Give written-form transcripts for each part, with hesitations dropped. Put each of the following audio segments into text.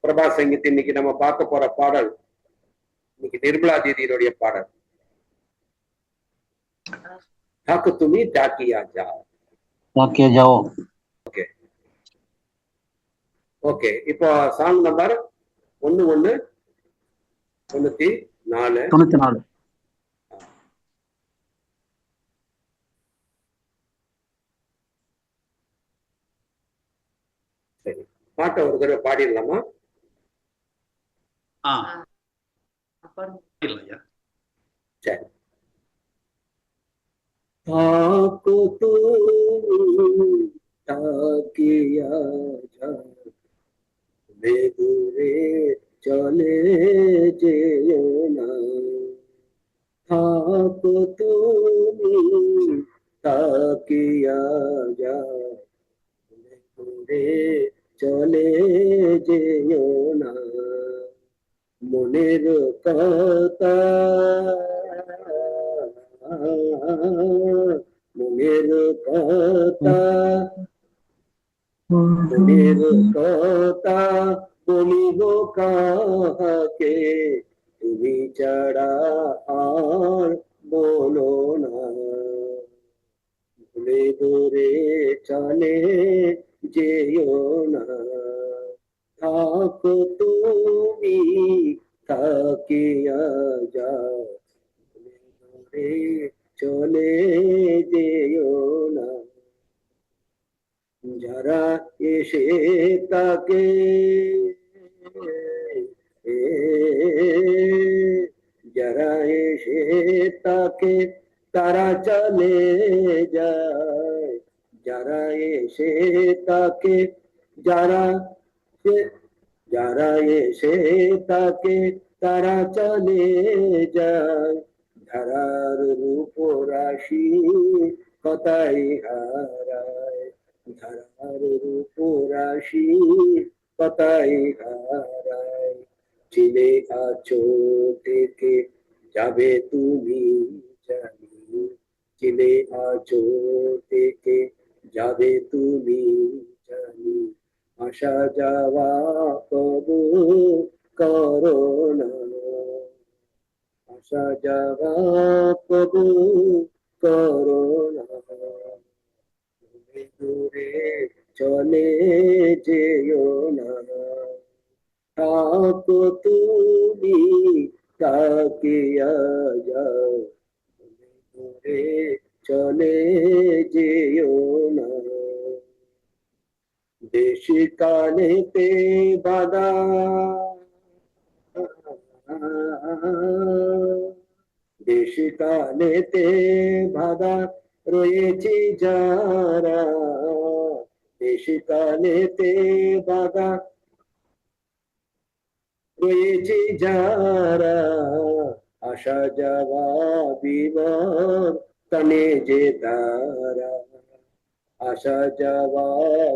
பிரபா சங்கீத் இன்னைக்கு நம்ம பார்க்க போற பாடல் இன்னைக்கு நிர்மலா தீதியினுடைய பாடல் தாக்கு துமி டாக்கியா ஜாओ. Okay okay. இப்போ சாங் நம்பர் 1194. சரி, பாட்டை ஒரு தடவை பாடிடலாமா? சரி. ताको तू ताकिया जा दूरे चले जेयो ना ताको तू ताकिया जा दूरे चले जेयो ना মনের কথা মনের কথা মনের কথা বলিব কাকে তুমি ছাড়া আর বলো না ভুলে দূরে চলে যেও না থাকো তুমি তাকিয়া যাও দূরে চলে যেও না যারা এসে তাকে যারা এসে তাকে তারা চলে যায় যারা এসে তাকে যারা এসে তাকে তারা চলে যায় ধারার রূপ রাশি কথাই হারায় ধারার রূপ রাশি কথাই হারায় চিনে আছো থেকে যাবে তুমি জানি চিনে আছো থেকে যাবে তুমি জানি আসা যাওয়া কবু করো না আসা যাওয়া কবু করো না দূরে চলে যেও না থাকো তুমি তাকিয়া যাও দূরে চলে যেও না দেশ কালেতে বাধা দেশ কালেতে বাধা রয়েছে যারা দেশ কালেতে বাধা রয়েছে যারা আসা যাওয়া বিবর্তনে যে তারা আসা যাওয়া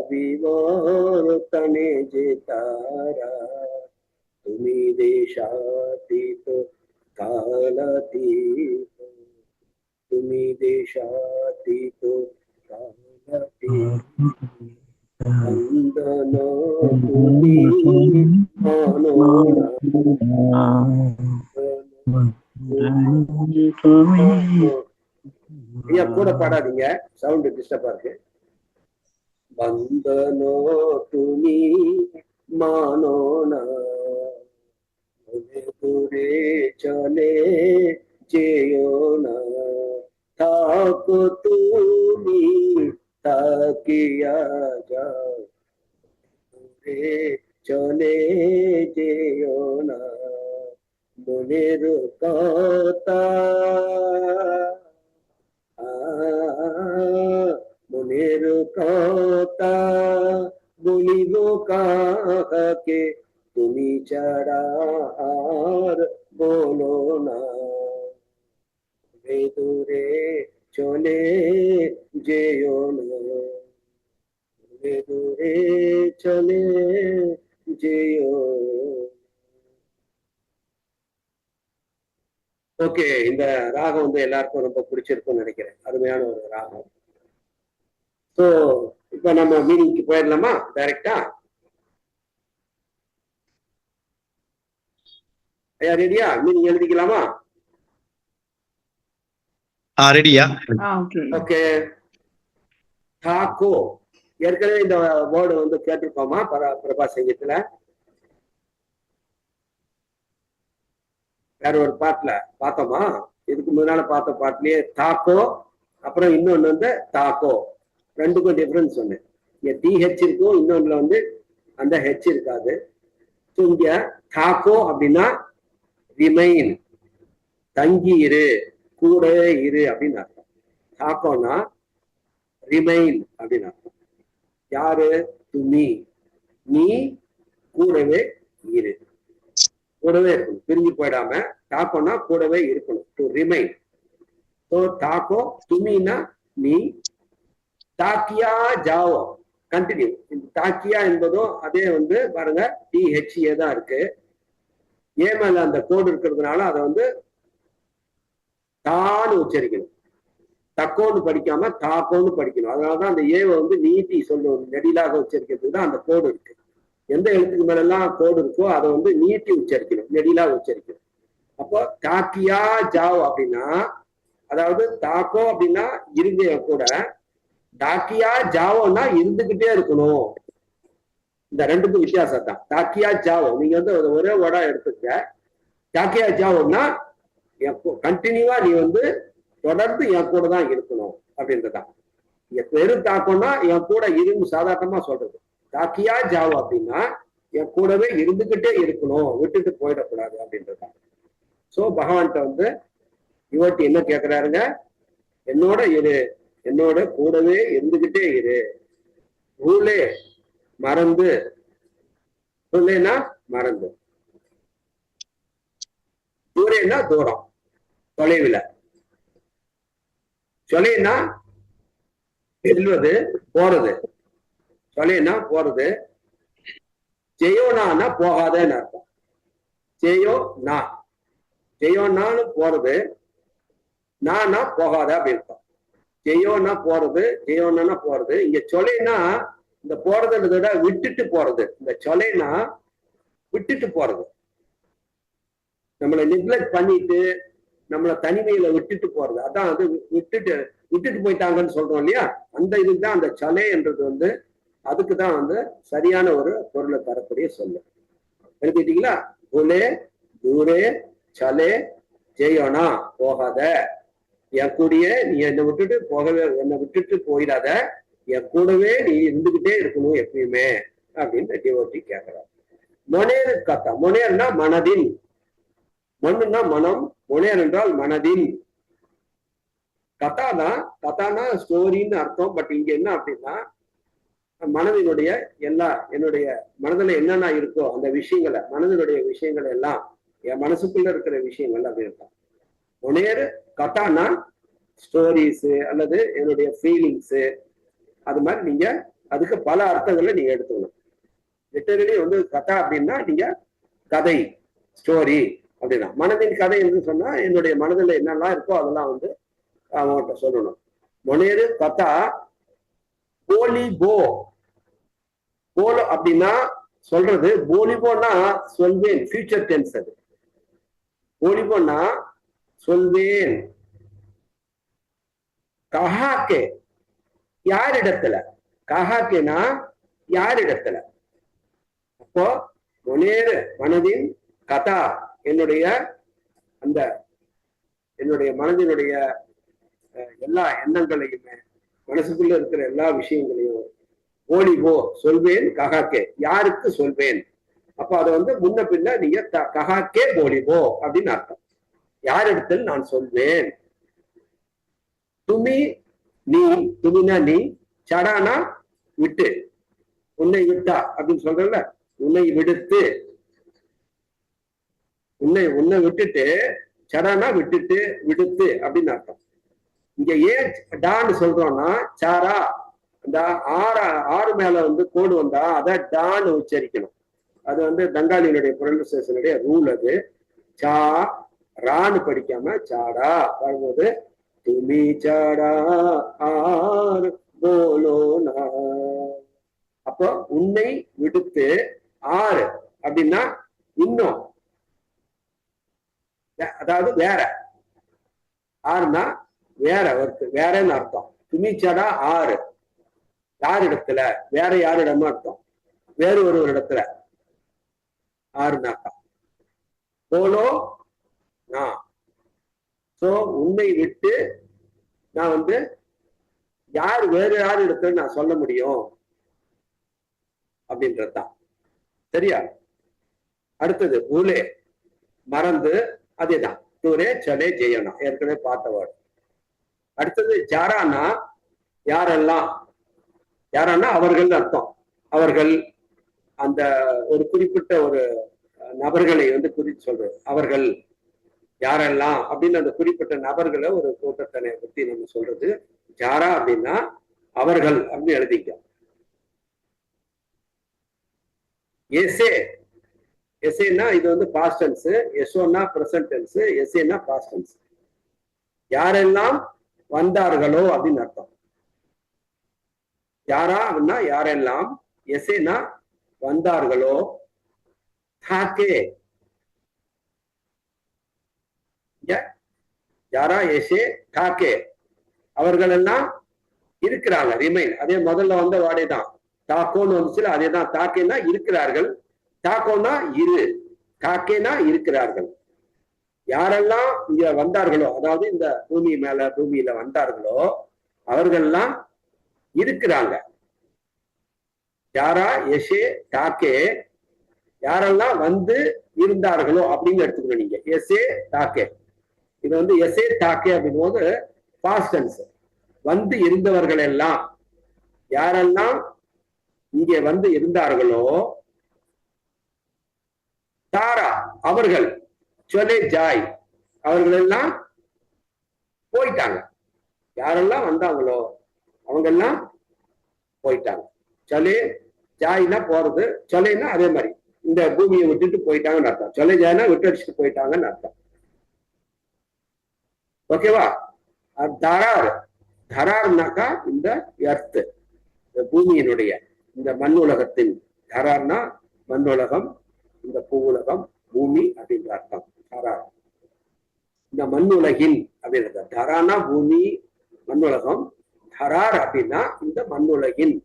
বিবর্তনে যে তারা তুমি দেশাতীত কালাতীত তুমি দেশাতীত কালাতীত বন্দন তুমি ஐயா கூட பாடாதீங்க, சவுண்ட் டிஸ்டர்பா இருக்கு. বন্দনো তুমি মানো না দূরে চলে যেও না থাকো তুমি তাকিয়া যাও দূরে চলে যেও না মনের কথা মনের কথা বলিব কাকে তুমি ছাড়া আর বলো না দূরে চলে যেও না দূরে চলে যেও ஓகே, இந்த ராகம் வந்து எல்லாருக்கும் ரொம்ப பிடிச்சிருக்கும்னு நினைக்கிறேன். அருமையான ஒரு ராகம். ஸோ இப்ப நம்ம மீனிங்க்கு போயிடலாமா டைரக்டா? ஐயா ரெடியா? மீனிங் எழுதிக்கலாமா? ரெடியா? ஓகே. தாக்கோ, ஏற்கனவே இந்த வேர்டு வந்து கேட்டிருப்போமா பிரபா சங்கீத்துல? வேற ஒரு பாட்டுல பார்த்தோமா? இதுக்கு முன்னால பார்த்த பாட்டுலயே தாக்கோ, அப்புறம் இன்னொன்னு வந்து தாக்கோ, ரெண்டுக்கும் டிஃபரன்ஸ் ஒண்ணு. இங்க டிஹெச் இருக்கும், இன்னொன்னுல வந்து அந்த ஹெச் இருக்காது. இங்க தாக்கோ அப்படின்னா ரிமைன், தங்கி இரு, கூட இரு அப்படின்னு அர்த்தம். தாக்கோனா ரிமைன் அப்படின்னு அர்த்தம். யாரு? துமி, நீ கூடவே இரு, கூடவே இருக்கணும், பிரிஞ்சு போயிடாம. தாக்கோனா கூடவே இருக்கணும், டு ரிமைன். ஸோ தாக்கோ, துமினா நீ, தாக்கியா ஜாவோ கண்டினியூ. தாக்கியா என்பதும் அதே வந்து பாருங்க டிஹெச்ஏ தான் இருக்கு. ஏ மேல அந்த கோடு இருக்கிறதுனால அதை வந்து தான்னு உச்சரிக்கணும், தக்கோன்னு படிக்காம தாக்கோன்னு படிக்கணும். அதனாலதான் அந்த ஏவை வந்து நீட்டி சொல்லணும், நெடிலாக உச்சரிக்கிறதுக்கு தான் அந்த கோடு இருக்கு. எந்த எழுத்துக்கு மேலாம் கோடு இருக்கோ அதை வந்து நீட்டி உச்சரிக்கணும், நெடிலாக உச்சரிக்கணும். அப்போ தாக்கியா ஜாவ் அப்படின்னா, அதாவது தாக்கோ அப்படின்னா இருங்க கூட, தாக்கியா ஜாவோன்னா இருந்துகிட்டே இருக்கணும். இந்த ரெண்டுக்கும் வித்தியாசம் தான். தாக்கியா ஜாவோ நீங்க வந்து ஒரே வேர்டா எடுத்துக்க. தாக்கியா ஜாவோன்னா கண்டினியூவா நீ வந்து தொடர்ந்து என் கூட தான் இருக்கணும் அப்படின்றதான். வெறும் தாக்கோன்னா என் கூட இருந்து சாதாரணமா சொல்றது. தாக்கியா ஜாவோ அப்படின்னா என் கூடவே இருந்துகிட்டே இருக்கணும், விட்டுட்டு போயிடக்கூடாது அப்படின்றதான். சோ பகவான்கிட்ட வந்து இவர்கிட்ட என்ன கேட்கிறாருங்க? என்னோட இரு, என்னோட கூடவே இருந்துகிட்டே இரு. ரூலே மறந்து, ரூலேனா மறந்து, தூரேனா தூரம், தொலைவில், சொலேனா செல்வது, போறது, சொலேனா போறது, ஜெயோனா போகாதன்னு அர்த்தம். ஜெயோ நா, ஜெயோனான்னு போறது, நானா போகாத அப்படின்னு. ஜெயோனா போறது, ஜெயோனா போறது. இங்க சொலேனா இந்த போறதுன்றத விட விட்டுட்டு போறது. இந்த சொலேனா விட்டுட்டு போறது, நம்மளை நெக்லெக்ட் பண்ணிட்டு நம்மளை தனிமையில விட்டுட்டு போறது. அதான் வந்து விட்டுட்டு போயிட்டாங்கன்னு சொல்றோம் இல்லையா, அந்த இதுதான் அந்த சலே என்றது வந்து அதுக்குதான் வந்து சரியான ஒரு பொருளை தரக்கூடிய சொல்லு. எழுதிட்டீங்களா? புலே தூரே சலே ஜெயோனா, போகாத, என் கூடயே நீ என்னை விட்டுட்டு போகவே, என்னை விட்டுட்டு போயிடாத, என் கூடவே நீ இருந்துகிட்டே இருக்கணும் எப்பயுமே அப்படின்னு டிவோட்டி கேட்கிறார். மொனேரு கத்தா, மொனேர்னா மனதின், மண்ணுன்னா மனம், மொனேர் என்றால் மனதின். கதானா, கதானா ஸ்டோரின்னு அர்த்தம். பட் இங்க என்ன அப்படின்னா மனதினுடைய எல்லா, என்னுடைய மனதுல என்னென்ன இருக்கோ அந்த விஷயங்களை, மனதினுடைய விஷயங்கள் எல்லாம், என் மனசுக்குள்ள இருக்கிற விஷயங்கள் அப்படி இருக்கும். மொனேரு கதானா ஸ்டோரிஸ் அல்லது என்னுடைய ஃபீலிங்ஸ், அது மாதிரி நீங்க அதுக்கு பல அர்த்தங்களை நீங்க எடுத்துக்கணும். லிட்டரலி வந்து கதா அப்படின்னா நீங்க கதை, ஸ்டோரி அப்படின்னா. மனதின் கதை என்று சொன்னா என்னுடைய மனதில் என்னெல்லாம் இருக்கோ அதெல்லாம் வந்து அவங்கள்ட்ட சொல்லணும். மொனேரு கதா போலிபோ, போல அப்படின்னா சொல்றது, போலிபோன்னா சொல்வேன், ஃபியூச்சர் டென்ஸ். அது போலிபோன்னா சொல்வேன். கஹாக்கே யாரிடத்துல, கஹாக்கேனா யாரிடத்துல. அப்போ மொனேரு மனதின், கதா என்னுடைய அந்த என்னுடைய மனதினுடைய எல்லா எண்ணங்களையுமே, மனசுக்குள்ள இருக்கிற எல்லா விஷயங்களையும், போலிபோ சொல்வேன், கஹாக்கே யாருக்கு சொல்வேன். அப்போ அதை வந்து முன்ன பின்ன நீங்க கஹாக்கே போலிபோ அப்படின்னு அர்த்தம், யாரிடத்தில் நான் சொல்வேன். துமி நீ, துமினா நீ, சடானா விட்டு, உன்னை விட்டா அப்படின்னு சொல்றல, உன்னை விடுத்து, உன்னை விட்டுட்டு, சடானா விட்டுட்டு, விடுத்து அப்படின்னு அர்த்தம். இங்க ஏன் டான்னு சொல்றோம்னா, சாரா அந்த ஆறு மேல வந்து கோடு வந்தா அதை டான்னு உச்சரிக்கணும். அது வந்து பெங்காலியினுடைய ப்ரொனன்சியேஷனுடைய ரூல். அது சா ரான்னு படிக்காம சாடா பாடும்போது துமி சாடா ஆர் போலோனா. அப்போ உன்னை விடுத்து ஆறு அப்படின்னா இன்னும், அதாவது வேற. ஆறுனா வேற ஒருத்தர், வேறன்னு அர்த்தம். துணிச்சாடா ஆறு, யார் இடத்துல, வேற யாரிடமும் அர்த்தம், வேறு ஒரு இடத்துல ஆறுனாக்கா. போலோ நான், சோ உன்னை விட்டு நான் வந்து யார் வேறு யார் இடத்துல நான் சொல்ல முடியும் அப்படின்றதுதான். சரியா? அடுத்தது ஊலே மறந்து, அதேதான் தூரே சலே ஜெயனா, ஏற்கனவே பார்த்த வேர்டு. அடுத்தது ஜாரானா யாரெல்லாம், யாரானா அவர்கள் அர்த்தம். அவர்கள் அந்த ஒரு குறிப்பிட்ட ஒரு நபர்களை வந்து குறித்து சொல்றது. அவர்கள் யாரெல்லாம் அப்படின்னு அந்த குறிப்பிட்ட நபர்களை ஒரு கூட்டத்தனை பத்தி நம்ம சொல்றது. ஜாரா அப்படின்னா அவர்கள் அப்படின்னு எழுதிக்க. எசே, எசேனா இது வந்து பாஸ்ட் டென்ஸ், எஸ்ஓனா பிரசன்ட் டென்ஸ், எசேனா பாஸ்ட் டென்ஸ். யாரெல்லாம் வந்தார்களோ அப்படின்னு அர்த்தம். யாரா அப்படின்னா யாரெல்லாம், எசேனா வந்தார்களோ, தாக்கே யாரா எசே தாக்கே அவர்கள் எல்லாம் இருக்கிறாங்க, ரிமைன். அதே முதல்ல வந்த வாடை தான், தாக்கோன்னு வந்துச்சுல, அதே தான். தாக்கேனா இருக்கிறார்கள், தாக்கோனா இரு, தாக்கேனா இருக்கிறார்கள். யாரெல்லாம் இங்க வந்தார்களோ, அதாவது இந்த பூமி மேல பூமியில வந்தார்களோ அவர்கள்லாம் இருக்கிறாங்க. யாரா எசே தாக்கே யாரெல்லாம் வந்து இருந்தார்களோ அப்படின்னு எடுத்துக்கணும் நீங்க. எசே தாக்கே, இது வந்து எசே தாக்கே அப்படின் போது பாஸ்ட் டென்ஸ். வந்து இருந்தவர்கள் எல்லாம், யாரெல்லாம் இங்கே வந்து இருந்தார்களோ, தாரா அவர்கள், சொலே ஜாய் அவர்கள் எல்லாம் போயிட்டாங்க. யாரெல்லாம் வந்தாங்களோ அவங்க எல்லாம் போயிட்டாங்க. சொலே ஜாய்னா போறது, சொலேன்னா அதே மாதிரி இந்த பூமியை விட்டுட்டு போயிட்டாங்கன்னு அர்த்தம். சொலே ஜாய்னா விட்டு அடிச்சுட்டு போயிட்டாங்கன்னு அர்த்தம். ஓகேவா? தரார், தரார்னாக்கா இந்த எர்த், இந்த பூமியினுடைய, இந்த மண் உலகத்தின். தரார்னா மண் உலகம், இந்த பூ உலகம், பூமி அப்படின்ற அர்த்தம் தரார். இந்த மண் உலகின் அப்படின்றது. தரானா பூமி மண் உலகம், தரார் அப்படின்னா இந்த மண் உலகின்.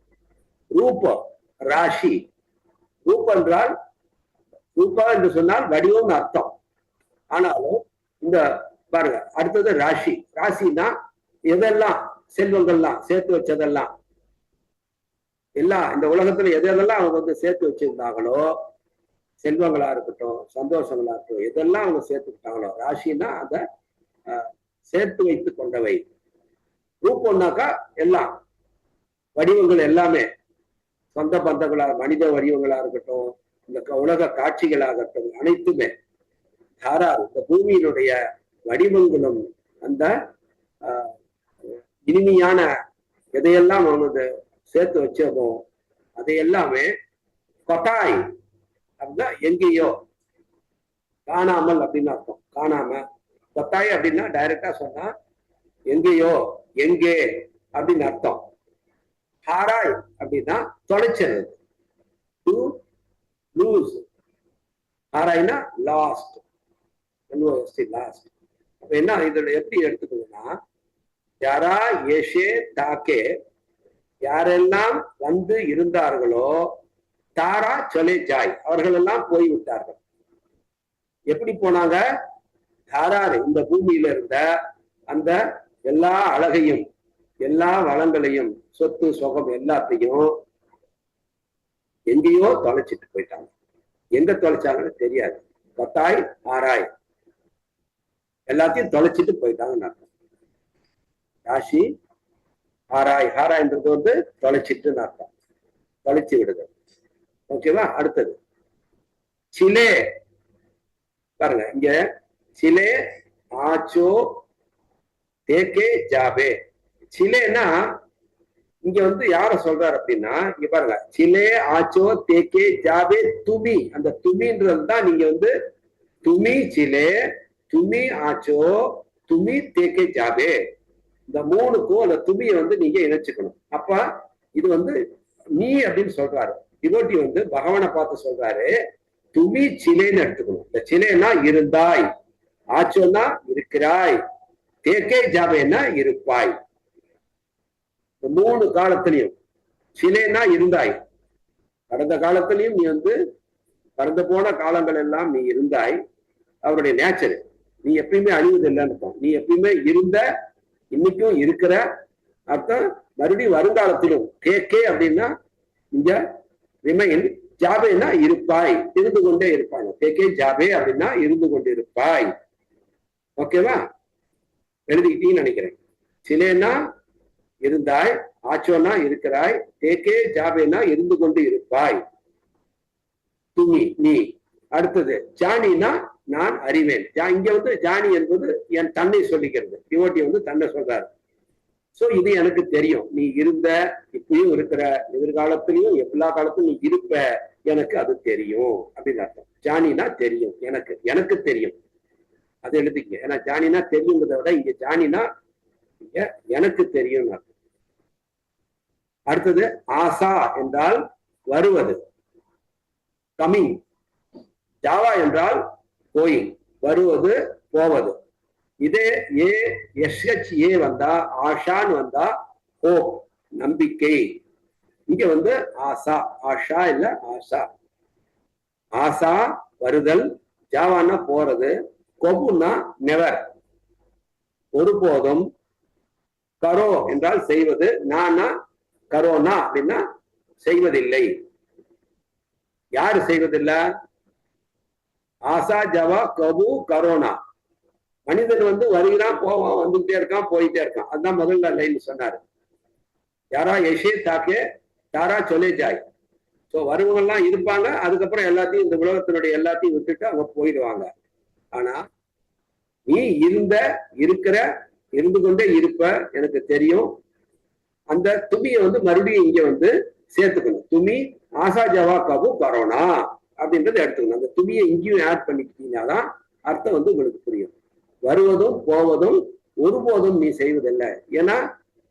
ரூபம் ராசி, ரூபம் என்றால், ரூபா என்று சொன்னால் வடிவம் அர்த்தம். ஆனாலும் இந்த பாருங்க, அடுத்தது ராசி. ராசினா எதெல்லாம் செல்வங்கள்லாம் சேர்த்து வச்சதெல்லாம், எல்லாம் இந்த உலகத்துல எதெல்லாம் அவங்க வந்து சேர்த்து வச்சிருந்தாங்களோ, செல்வங்களா இருக்கட்டும், சந்தோஷங்களா இருக்கட்டும், எதெல்லாம் அவங்க சேர்த்துக்கிட்டாங்களோ. ராசினா அதை சேர்த்து வைத்து கொண்டவை. ரூபம்னாக்கா எல்லாம் வடிவங்கள் எல்லாமே, சொந்த பந்தங்களா, மனித வடிவங்களா இருக்கட்டும், இந்த உலக காட்சிகளாகட்டும், அனைத்துமே. தாரார் இந்த பூமியினுடைய வடிவங்களும், அந்த இனிமையான எதையெல்லாம் அவனது சேர்த்து வச்சதோ அதை எல்லாமே கொட்டாய் அப்படின்னா எங்கேயோ, காணாமல் அப்படின்னு அர்த்தம். காணாம, கொட்டாய் அப்படின்னா டைரக்டா சொன்னா எங்கேயோ, எங்கே அப்படின்னு அர்த்தம். ஹாராய் அப்படின்னா தொலைச்சது, டு லூஸ். ஹாராய்னா லாஸ்ட், லாஸ்ட். அப்ப என்ன இதோட எப்படி எடுத்துக்கணும்னா, யாரா ஏஷே தாக்கே யாரெல்லாம் வந்து இருந்தார்களோ, தாரா சொலே ஜாய் அவர்கள் எல்லாம் போய்விட்டார்கள். எப்படி போனாங்க? தாரார் இந்த பூமியில இருந்த அந்த எல்லா அழகையும், எல்லா வளங்களையும், சொத்து சுகம் எல்லாத்தையும் எங்கேயோ தொலைச்சிட்டு போயிட்டாங்க. எங்க தொலைச்சாங்கன்னு தெரியாது. கொத்தாய் ஆராய் எல்லாத்தையும் தொலைச்சிட்டு போயிட்டாங்கன்னு அர்த்தம். ராசி ஹாராய், ஹாராய்ன்றது வந்து தொலைச்சிட்டுன்னு அர்த்தம், தொலைச்சி விடுது. ஓகேவா? அடுத்தது சிலே. பாருங்க இங்க சிலே ஆச்சோ தேக்கே ஜாபே. சிலேனா இங்க வந்து யார சொல்றாரு அப்படின்னா, இங்க பாருங்க, சிலே ஆச்சோ தேக்கே ஜாபே துமி. அந்த துமின்றது தான் நீங்க வந்து துமி சிலே துமி ஆச்சோ துமி தேக்கே ஜாபே. இந்த மூணுக்கும் அந்த துமியை வந்து நீங்க இணைச்சுக்கணும். அப்ப இது வந்து நீ அப்படின்னு சொல்றாரு. டிவோட்டி வந்து பகவானை பார்த்து சொல்றாரு, துமி சிலேன்னு எடுத்துக்கணும். இந்த சிலேனா இருந்தாய், ஆச்சோன்னா இருக்கிறாய், தேக்கே ஜாபேன்னா இருப்பாய். இந்த மூணு காலத்திலையும் சிலேனா இருந்தாய், கடந்த காலத்திலையும் நீ வந்து கடந்து போன காலங்கள் எல்லாம் நீ இருந்தாய். அவருடைய நேச்சர் நீ எப்பயுமே அழிவதில்லைன்னு அர்த்தம். நீ எப்பயுமே இருந்த, இன்னைக்கும் இருக்கிற அர்த்தம். மறுபடியும் வருங்காலத்திலும் தேக்கே அப்படின்னா இங்க ரிமைன், ஜாபேனா இருப்பாய், இருந்து கொண்டே இருப்பாங்க. தேக்கே ஜாபே அப்படின்னா இருந்து கொண்டு இருப்பாய். ஓகேவா? எழுதிக்கிட்டீங்கன்னு நினைக்கிறேன். சிலேனா இருந்தாய், ஆச்சோனா இருக்கிறாய், தேக்கே ஜாபேனா இருந்து கொண்டு இருப்பாய். துமி நீ. அடுத்தது ஜானினா நான் அறிவேன். இங்க வந்து ஜானி என்பது என் தன்னை சொல்லிக்கிறது. டிவோட்டி வந்து தன்னை சொல்றாரு. சோ இது எனக்கு தெரியும், நீ இருந்த, இப்பயும் இருக்கிற, எதிர்காலத்திலையும் எல்லா காலத்திலும் நீ இருப்ப, எனக்கு அது தெரியும் அப்படின்னு அர்த்தம். ஜானினா தெரியும், எனக்கு எனக்கு தெரியும். அது எழுதிக்க. ஏன்னா ஜானினா தெரியுங்கிறத விட இங்க ஜானினா இங்க எனக்கு தெரியும் அர்த்தம். அடுத்தது ஆசா என்றால் வருவது, கமிங். ஜாவா என்றால் கோயிங், வருவது போவது. இதே ஏ வந்தா, ஆஷான்னு வந்தா ஓ நம்பிக்கை. இங்க வந்து ஆசா, ஆஷா இல்ல ஆசா. ஆசா வருதல், ஜாவானா போறது, கொபுன்னா நெவர் ஒருபோதும், கரோ என்றால் செய்வது, நானா கரோனா அப்படின்னா செய்வதில்லை. யாரு செய்வதில்லை? ஆசா ஜவா கபு கரோனா. மனிதன் வந்து வருகிறான், போவான், வந்துகிட்டே இருக்கான், போயிட்டே இருக்கான். அதுதான் முதல்ல லைன் சொன்னாரு. யாரா எஷே தாக்கே தாரா சொலே ஜாய். ஸோ வருவங்கெல்லாம் இருப்பாங்க, அதுக்கப்புறம் எல்லாத்தையும் இந்த உலகத்தினுடைய எல்லாத்தையும் விட்டுட்டு அவங்க போயிடுவாங்க. ஆனா நீ இருந்த, இருக்கிற, இருந்து கொண்டே இருப்ப, எனக்கு தெரியும். அந்த துமியை வந்து மறுபடியும் இங்க வந்து சேர்த்துக்கணும். துமி ஆசா ஜவா கபு கரோனா அப்படின்றத எடுத்துக்கணும். அந்த துமியை இங்கேயும் ஆட் பண்ணிக்கிட்டீங்கன்னா அர்த்தம் வந்து உங்களுக்கு புரியும். வருவதும் போவதும் ஒருபோதும் நீ செய்வதில்லை. ஏன்னா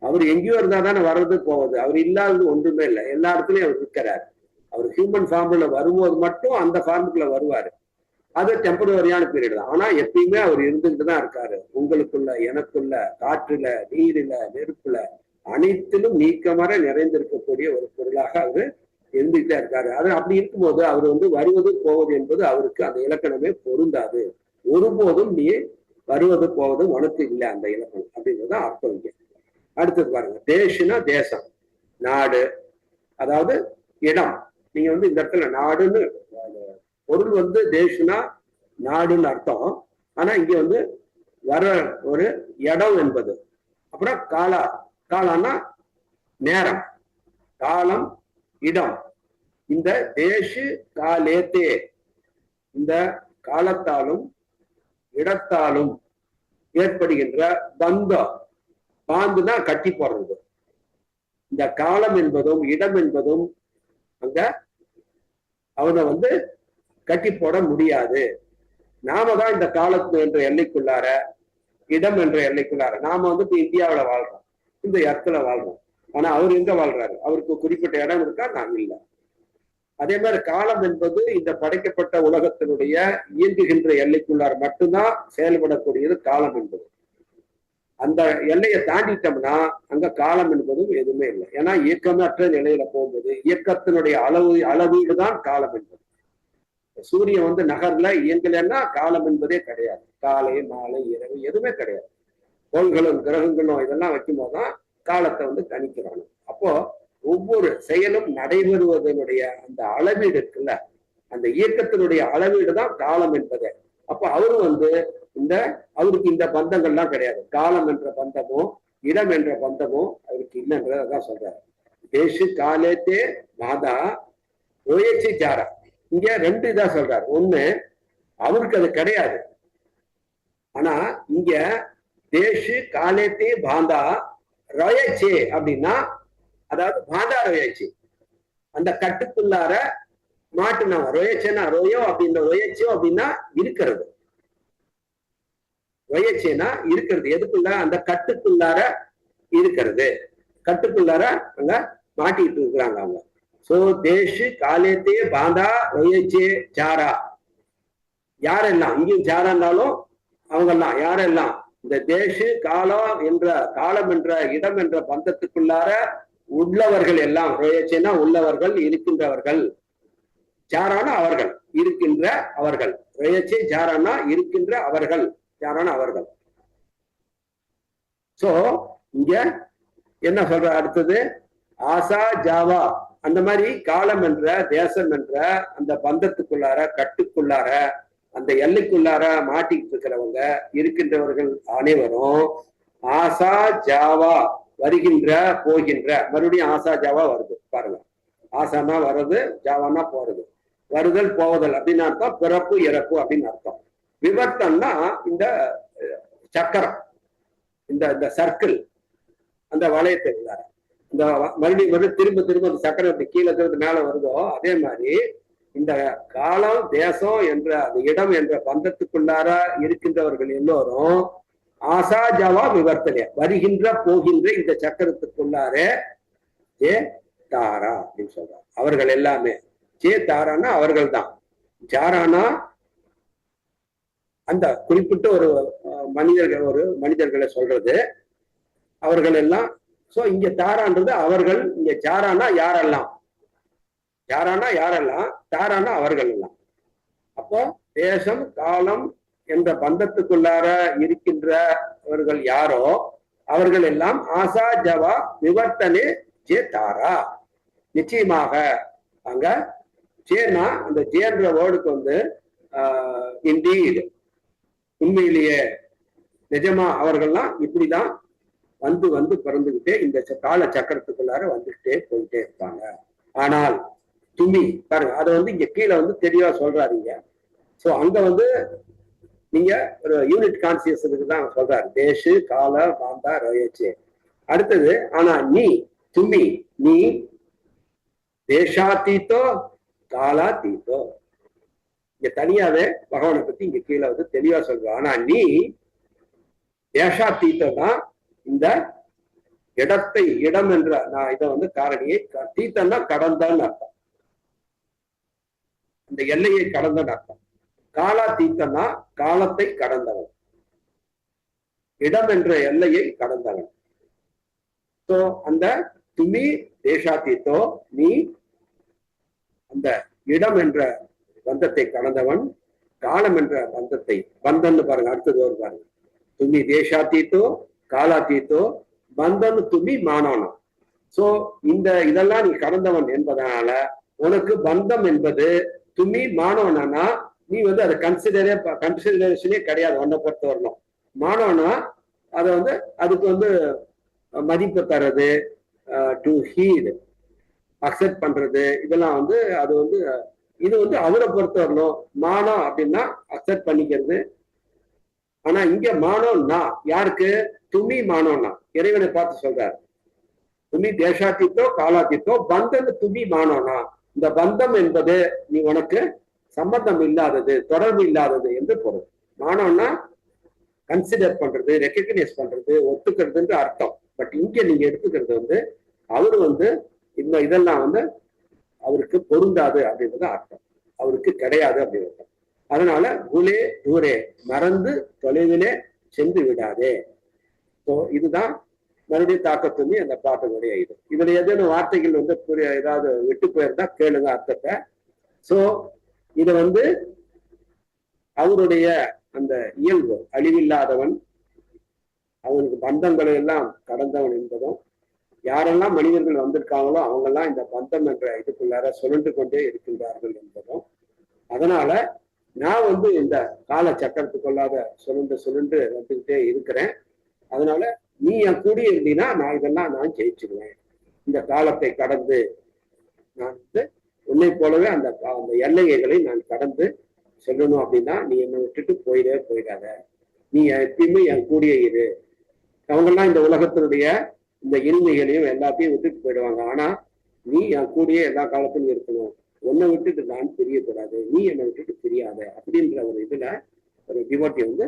அவர் எங்கேயோ இருந்தா தானே வர்றது போவது. அவர் இல்லாதது ஒன்றுமே இல்லை, எல்லா இடத்துலயும் அவர் இருக்கிறார். அவர் ஹியூமன் ஃபார்ம்ல வரும்போது மட்டும் அந்த ஃபார்முக்குள்ள வருவாரு. அது டெம்பரரியான பீரியட் தான். ஆனா எப்பயுமே அவர் இருந்துகிட்டு தான் இருக்காரு. உங்களுக்குள்ள, எனக்குள்ள, காற்றுல, நீரில, நெருப்புல, அனைத்திலும் நீக்கமர நிறைந்திருக்கக்கூடிய ஒரு பொருளாக அவரு இருந்துகிட்டே இருக்காரு. அது அப்படி இருக்கும்போது அவர் வந்து வருவது போவது என்பது அவருக்கு அந்த இலக்கணமே பொருந்தாது. ஒருபோதும் நீ வருவது போவது உனக்கு இல்லை அந்த இலக்கணம் அப்படிங்கிறது அர்த்தம் இங்க. அடுத்தது பாருங்க, தேசுனா தேசம், நாடு, அதாவது இடம். நீங்க வந்து இந்த இடத்துல நாடுன்னு பொருள் வந்து தேசுனா நாடுன்னு அர்த்தம். ஆனா இங்க வந்து வர ஒரு இடம் என்பது. அப்புறம் காலா, காலான்னா நேரம், காலம், இடம். இந்த தேசு காலேத்தே, இந்த காலத்தாலும் இடத்தாலும் ஏற்படுகின்ற பந்தம், பாந்துனா கட்டி போடுறது. இந்த காலம் என்பதும் இடம் என்பதும் அங்க அவனை வந்து கட்டி போட முடியாது. நாம தான் இந்த காலத்து என்ற எல்லைக்குள்ளார, இடம் என்ற எல்லைக்குள்ளார, நாம வந்து இப்ப இந்தியாவில வாழ்றோம், இந்த இடத்துல வாழ்றோம். ஆனா அவர் எங்க வாழ்றாரு? அவருக்கு குறிப்பிட்ட இடம் இருக்கா? நான் இல்லை. அதே மாதிரி காலம் என்பது இந்த படைக்கப்பட்ட உலகத்தினுடைய இயங்குகின்ற எல்லைக்குள்ளார் மட்டும்தான் செயல்படக்கூடியது காலம் என்பது. அந்த எல்லையை தாண்டிட்டோம்னா அங்க காலம் என்பதும் எதுவுமே இல்லை. ஏன்னா இயக்கமற்ற நிலையில போகும்போது இயக்கத்தினுடைய அளவீடு தான் காலம் என்பது. சூரியன் வந்து நகர்ல இயங்கலைன்னா காலம் என்பதே கிடையாது. காலை, மாலை, இரவு எதுவுமே கிடையாது. கோள்களும் கிரகங்களும் இதெல்லாம் வைக்கும் போதுதான் காலத்தை வந்து கணிக்கிறாங்க. அப்போ ஒவ்வொரு செயலும் நடைபெறுவதனுடைய அந்த அளவீடு இருக்குல்ல, அந்த இயக்கத்தினுடைய அளவீடு தான் காலம் என்பது. அப்ப அவரு வந்து அவருக்கு இந்த பந்தங்கள்லாம் கிடையாது. காலம் என்ற பந்தமோ இடம் என்ற பந்தமோ அவருக்கு இல்லைன்றதான் சொல்றாரு. தேசு காலேத்தே மாதா ரோயச்சி ஜாரா. இங்க ரெண்டு இதா சொல்றாரு. ஒண்ணு, அவருக்கு அது கிடையாது. ஆனா இங்க தேசு காலேத்தே பாந்தா ரோயச்சே அப்படின்னா, அதாவது பாந்தா ரோயச்சி, அந்த கட்டுக்குள்ளார மாட்டுனவன். ரோயச்சேனா ரோயோ அப்படின்ற ரோயச்சோ அப்படின்னா இருக்கிறது. வயச்சேனா இருக்கிறது, எதுக்குள்ள? அந்த கட்டுக்குள்ளார இருக்கிறது, கட்டுக்குள்ளார அங்க மாட்டிட்டு இருக்கிறாங்க அவங்க. சோ தேஷ் காலேத்தே பாந்தா வயச்சே சாரா. யாரெல்லாம் இங்கேயும் சாராண்டாலும் அவங்கெல்லாம் யாரெல்லாம் இந்த தேஷு காலம் என்ற காலம் என்ற இடம் என்ற பந்தத்துக்குள்ளார உள்ளவர்கள் எல்லாம், ரோயச்சேனா உள்ளவர்கள், இருக்கின்றவர்கள், சாரானா அவர்கள், இருக்கின்ற அவர்கள், ரோயச்சே சாரானா இருக்கின்ற அவர்கள், சாரானா அவர்கள். சோ இங்க என்ன சொல்ற அடுத்தது? ஆசா ஜாவா, அந்த மாதிரி காலம் என்ற தேசம் என்ற அந்த பந்தத்துக்குள்ளார கட்டுக்குள்ளார அந்த எல்லைக்குள்ளார மாட்டிக்கிட்டு இருக்கிறவங்க இருக்கின்றவர்கள் அனைவரும் ஆசா ஜாவா வருகின்ற போகின்ற, மறுபடியும் ஆசா ஜாவா வருது பாருங்க. ஆசானா வர்றது, ஜாவானா போறது, வருதல் போவதல் அப்படின்னு அர்த்தம், பிறப்பு இறப்பு அப்படின்னு அர்த்தம். விவர்த்தம்னா இந்த சக்கரம், இந்த சர்க்கிள், அந்த வளையத்தை இந்த மறுபடியும் திரும்ப திரும்ப அந்த சக்கரம் இப்படி கீழே இருந்து மேல வருதோ அதே மாதிரி இந்த காலம் தேசம் என்ற அந்த இடம் என்ற பந்தத்துக்குள்ளார இருக்கின்றவர்கள் எல்லோரும் ஆசா ஜாவா விவர்த்தனை வருகின்ற போகின்ற இந்த சக்கரத்துக்குள்ளார ஜே தாரா அப்படின்னு சொல்றாங்க. அவர்கள் எல்லாமே ஜே தாரானா அவர்கள் தான், ஜாரானா அந்த குறிப்பிட்ட ஒரு மனிதர்களை சொல்றது, அவர்கள் எல்லாம். சோ இங்க தாரான்றது அவர்கள், இங்க ஜாரானா யாரெல்லாம், யாரானா யாரெல்லாம், தாரானா அவர்கள் எல்லாம். அப்போ தேசம் காலம் என்ற பந்தத்துக்குள்ளார இருக்கின்றவர்கள் யாரோ அவர்கள் எல்லாம் ஆசா ஜவா விவர்த்தனே ஜே தாரா. நிச்சயமாக அங்க ஜேனா அந்த ஜேன்ற வேர்டுக்கு வந்து இண்டீட், உண்மையிலேயே நிஜமா அவர்கள்லாம் இப்படிதான் வந்து வந்து பிறந்துகிட்டே இந்த கால சக்கரத்துக்குள்ளார வந்துகிட்டே போயிட்டே இருப்பாங்க. ஆனால் துமி பாருங்க, அதை வந்து இங்க கீழே வந்து தெளிவா சொல்றாருங்க. சோ அங்க வந்து நீங்க ஒரு யூனிட் கான்சியஸுக்கு தான் சொல்றாரு, தேஷு கால பாந்தா ரோயச்சே. அடுத்தது ஆனா நீ துமி, நீ தேஷாத்தீத்தோ காலாத்தீத்தோ. இங்க தனியாவே பகவானை பத்தி இங்க கீழே வந்து தெளிவா சொல்ற. ஆனா நீ தேஷாத்தீத்தோ தான், இந்த இடத்தை, இடம் என்ற நான் இதை வந்து காரணியை, தீத்தன்னா கடந்தான்னு அர்த்தம், இந்த எல்லையை கடந்தன்னு அர்த்தம். காலா தீத்தனா காலத்தை கடந்தவன், இடம் என்ற எல்லையை கடந்தவன். சோ அந்த துமி தேசாத்தீத்தோ, நீ அந்த இடம் என்ற பந்தத்தை கடந்தவன், காலம் என்ற பந்தத்தை, பந்தன்னு பாருங்க அடுத்தது ஒரு பாருங்க, துமி தேசாத்தீத்தோ காலாத்தீத்தோ பந்தன் துமி மானவனம். சோ இந்த இதெல்லாம் நீ கடந்தவன் என்பதனால உனக்கு பந்தம் என்பது துமி மானவனா, நீ வந்து அதை கன்சிடரேஷனே கிடையாது உன்னை பொறுத்த வரணும். மானவனா அதை வந்து அதுக்கு வந்து மதிப்பு தர்றது, டு ஹீட், அக்செப்ட் பண்றது, இதெல்லாம் வந்து அது வந்து இது வந்து அவரை பொறுத்த வரணும். மானம் அப்படின்னா அக்செப்ட் பண்ணிக்கிறது. ஆனா இங்க மானோம்னா யாருக்கு? துமி மானோம்னா இறைவனை பார்த்து சொல்றாரு. துமி தேசாத்தீத்தோ காலாத்தீத்தோ பந்தம் துமி மானோம்னா, இந்த பந்தம் என்பது நீ உனக்கு சம்பந்தம் இல்லாதது, தொடர்பு இல்லாதது என்று பொருள். மானோம்னா கன்சிடர் பண்றது, ரெக்கக்னைஸ் பண்றது, ஒத்துக்கிறதுன்ற அர்த்தம். பட் இங்க நீங்க எடுத்துக்கிறது வந்து அவரு வந்து இந்த இதெல்லாம் வந்து அவருக்கு பொருந்தாது அப்படின்றது அர்த்தம், அவருக்கு கிடையாது அப்படின்னு. அதனால குலே தூரே, மறந்து தொலைவிலே சென்று விடாதே. ஸோ இதுதான் மறுபடியும் தாக்கத்துமி அந்த பாட்டினுடைய இது. இதுல ஏதேனும் வார்த்தைகள் வந்து ஏதாவது விட்டு போயிருந்தா கேளுங்க அர்த்தத்தை. ஸோ இத வந்து அவருடைய அந்த இயல்பு, அழிவில்லாதவன், அவனுக்கு பந்தங்களை எல்லாம் கடந்தவன் என்பதும், யாரெல்லாம் மனிதர்கள் வந்திருக்காங்களோ அவங்கெல்லாம் இந்த பந்தம் என்ற இதுக்குள்ளார சுழன்று கொண்டே இருக்கின்றார்கள் என்பதும், அதனால நான் வந்து இந்த கால சக்கரத்துக்குள்ளாத சுழன்று வந்துகிட்டே இருக்கிறேன். அதனால நீ என் கூடிய இருந்தீங்கன்னா நான் இதெல்லாம் நான் ஜெயிச்சிருவேன். இந்த காலத்தை கடந்து நான் வந்து உன்னை போலவே அந்த எல்லைகளை நான் கடந்து சொல்லணும் அப்படின்னா நீ என்னை விட்டுட்டு போயிடாத, நீ எப்பயுமே என் கூடிய இரு. அவங்கெல்லாம் இந்த உலகத்தினுடைய இந்த இனிமைகளையும் எல்லாத்தையும் விட்டுட்டு போயிடுவாங்க. ஆனா நீ என் கூடிய எல்லா காலத்திலும் இருக்கணும், உன்னை விட்டுட்டு நான் பிரியக்கூடாது, நீ என்னை விட்டுட்டு பிரியாத அப்படின்ற ஒரு இதுல ஒரு டிவோட்டி வந்து